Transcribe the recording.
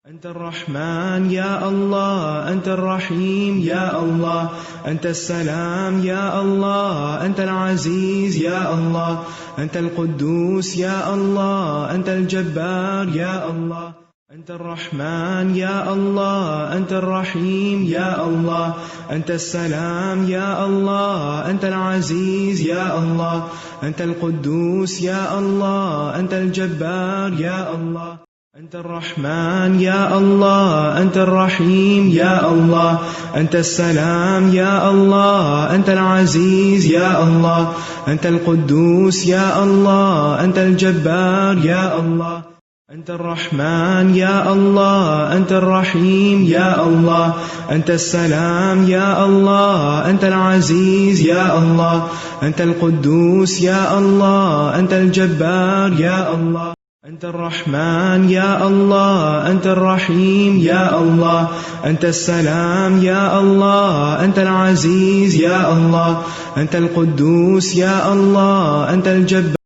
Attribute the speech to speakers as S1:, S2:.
S1: أنت الرحمن يا الله، أنت الرحيم يا الله، أنت السلام يا الله، أنت العزيز يا الله، أنت القدوس يا الله، أنت الجبار يا الله. أنت الرحمن يا الله، أنت الرحيم يا الله، أنت السلام يا الله، أنت العزيز يا الله، أنت القدوس يا الله، أنت الجبار يا الله. أنت الرحمن يا الله، أنت الرحيم يا الله، أنت السلام يا الله، أنت العزيز يا الله، أنت القدوس يا الله، أنت الجبار يا الله. أنت الرحمن يا الله، أنت الرحيم يا الله، أنت السلام يا الله، أنت العزيز يا الله، أنت القدوس يا الله، أنت الجبار يا الله. أنت الرحمن يا الله، أنت الرحيم يا الله، أنت السلام يا الله، أنت العزيز يا الله، أنت القدوس يا الله، أنت الجبار.